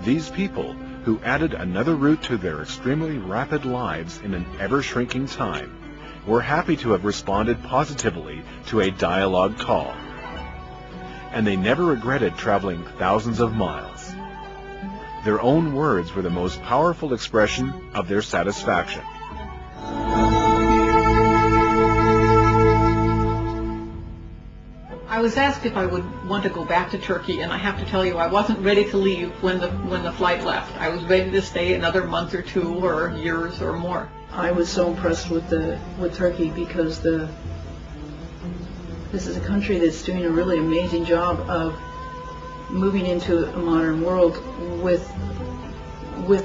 These people, who added another route to their extremely rapid lives in an ever-shrinking time, were happy to have responded positively to a dialogue call. And they never regretted traveling thousands of miles. Their own words were the most powerful expression of their satisfaction. I was asked if I would want to go back to Turkey, and I have to tell you, I wasn't ready to leave when the flight left. I was ready to stay another month or two or years or more. I was so impressed with Turkey because this is a country that's doing a really amazing job of moving into a modern world with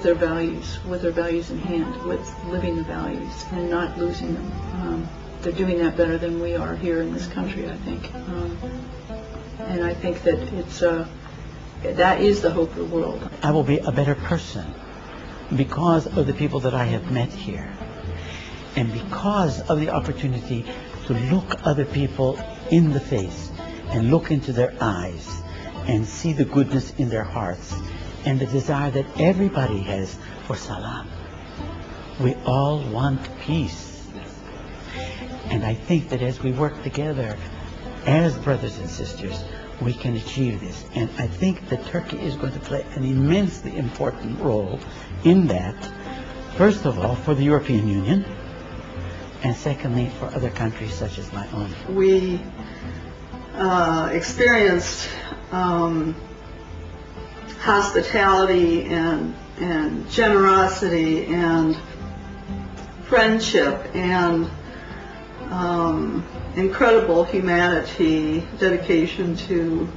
their values in hand, with living the values and not losing them. They're doing that better than we are here in this country, I think. And I think that that is the hope of the world. I will be a better person because of the people that I have met here, and because of the opportunity to look other people in the face and look into their eyes and see the goodness in their hearts and the desire that everybody has for salam. We all want peace. And I think that as we work together as brothers and sisters, we can achieve this. And I think that Turkey is going to play an immensely important role in that, first of all, for the European Union, and secondly, for other countries such as my own. We experienced hospitality and generosity and friendship and incredible humanity, dedication to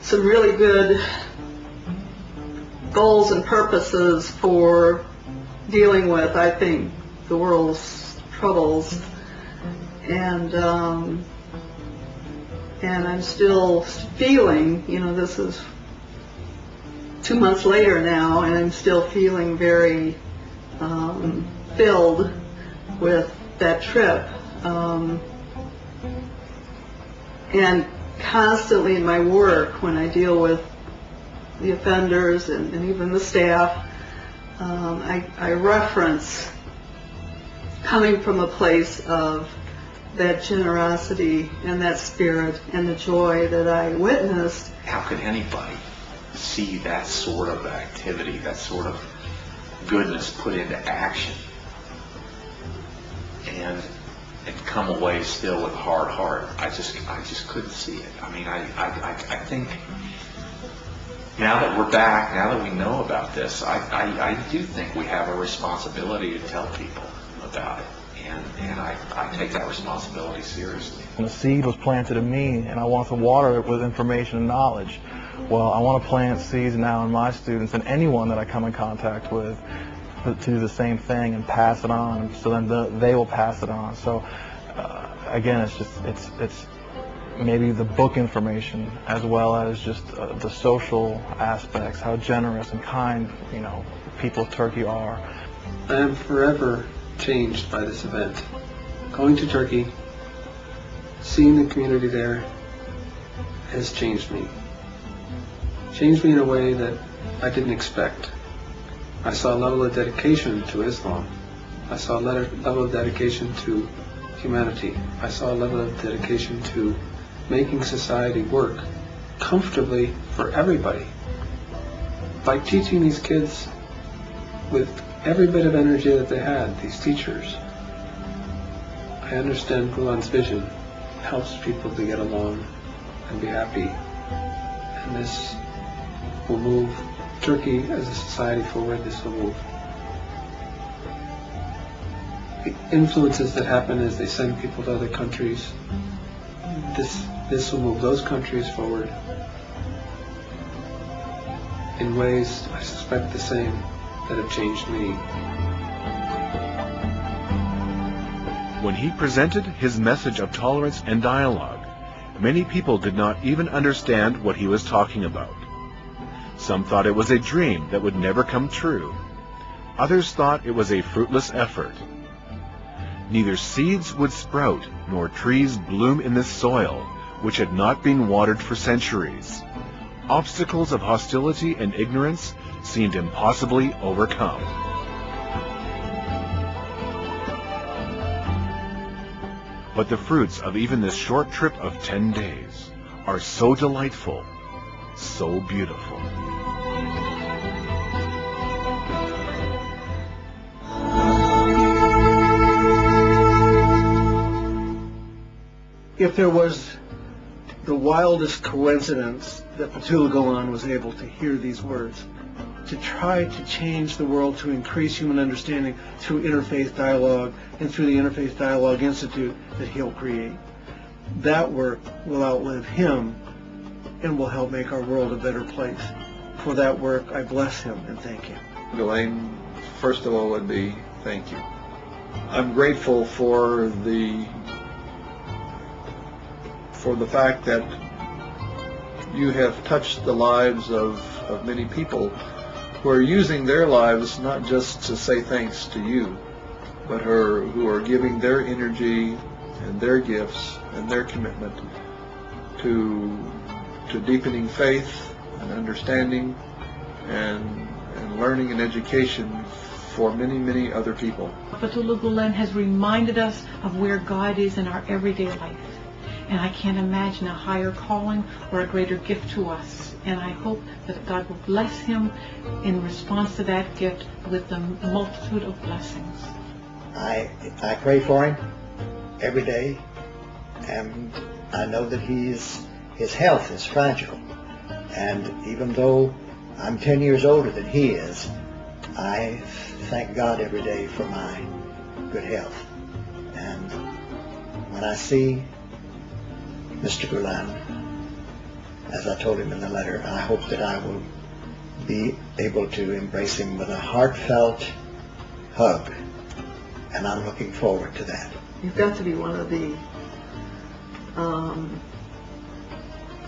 some really good goals and purposes for dealing with, I think, the world's troubles. And I'm still feeling, this is 2 months later now, and I'm still feeling very filled with that trip. And constantly in my work, when I deal with the offenders and even the staff, I reference coming from a place of that generosity and that spirit and the joy that I witnessed. How could anybody see that sort of activity, that sort of goodness put into action and come away still with a hard heart? I just couldn't see it. I mean, I think now that we're back, now that we know about this, I do think we have a responsibility to tell people about it. And I take that responsibility seriously. And the seed was planted in me, and I want to water it with information and knowledge. Well, I want to plant seeds now in my students and anyone that I come in contact with to do the same thing and pass it on, so then they will pass it on. So again, it's maybe the book information as well as just the social aspects, how generous and kind people of Turkey are. I am forever changed by this event. Going to Turkey, seeing the community there has changed me. Changed me in a way that I didn't expect. I saw a level of dedication to Islam. I saw a level of dedication to humanity. I saw a level of dedication to making society work comfortably for everybody. By teaching these kids with every bit of energy that they had, these teachers, I understand Gulen's vision helps people to get along and be happy. And this will move Turkey as a society forward. This will move the influences that happen as they send people to other countries. This will move those countries forward in ways, I suspect, the same that have changed me. When he presented his message of tolerance and dialogue, many people did not even understand what he was talking about. Some thought it was a dream that would never come true. Others thought it was a fruitless effort. Neither seeds would sprout nor trees bloom in this soil, which had not been watered for centuries. obstacles of hostility and ignorance seemed impossibly overcome. But the fruits of even this short trip of 10 days are so delightful, so beautiful. If there was the wildest coincidence that Petula Golan was able to hear these words, to try to change the world, to increase human understanding through interfaith dialogue and through the Interfaith Dialogue Institute that he'll create, that work will outlive him and will help make our world a better place. For that work, I bless him and thank him. Elaine, first of all, would be thank you. I'm grateful for the fact that you have touched the lives of many people who are using their lives not just to say thanks to you, but who are giving their energy and their gifts and their commitment to deepening faith and understanding and learning and education for many, many other people. Petula Golan has reminded us of where God is in our everyday life. And I can't imagine a higher calling or a greater gift to us. And I hope that God will bless him in response to that gift with the multitude of blessings. I pray for him every day, and I know that his health is fragile. And even though I'm 10 years older than he is, I thank God every day for my good health. And when I see Mr. Golan, as I told him in the letter, I hope that I will be able to embrace him with a heartfelt hug, and I'm looking forward to that. You've got to be one of the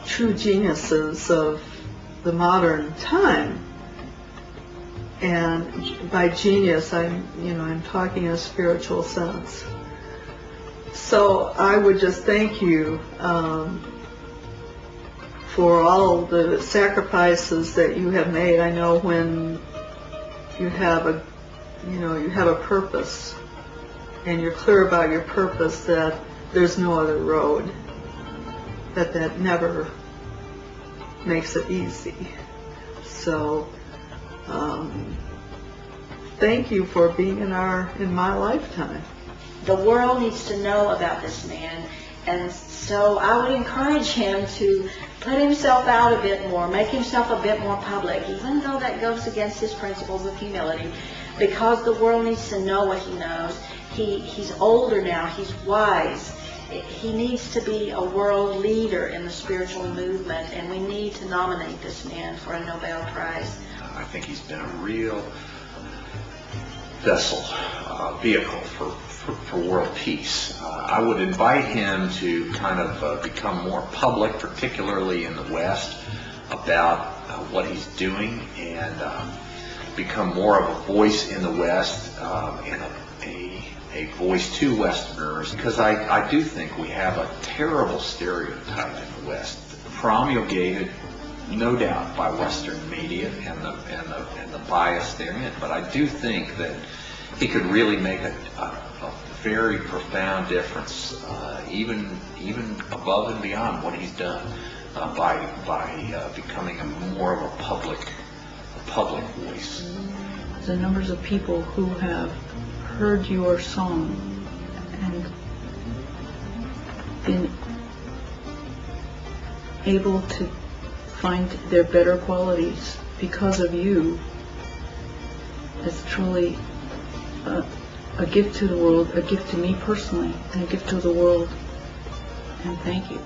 true geniuses of the modern time. And by genius, I'm talking in a spiritual sense. So I would just thank you for all the sacrifices that you have made. I know when you have a purpose, and you're clear about your purpose, that there's no other road, that never makes it easy. So thank you for being in my lifetime. The world needs to know about this man, and so I would encourage him to put himself out a bit more, make himself a bit more public, even though that goes against his principles of humility, because the world needs to know what he knows. He's older now, he's wise. He needs to be a world leader in the spiritual movement, and we need to nominate this man for a Nobel Prize. I think he's been a real vessel, vehicle for world peace. I would invite him to kind of become more public, particularly in the West, about what he's doing, and become more of a voice in the West, and a voice to Westerners, because I do think we have a terrible stereotype in the West, promulgated, no doubt, by Western media and the bias therein. But I do think that he could really make a very profound difference, even above and beyond what he's done, by becoming more of a public voice. The numbers of people who have heard your song and been able to find their better qualities because of you is truly a gift to the world, a gift to me personally, and a gift to the world. And thank you.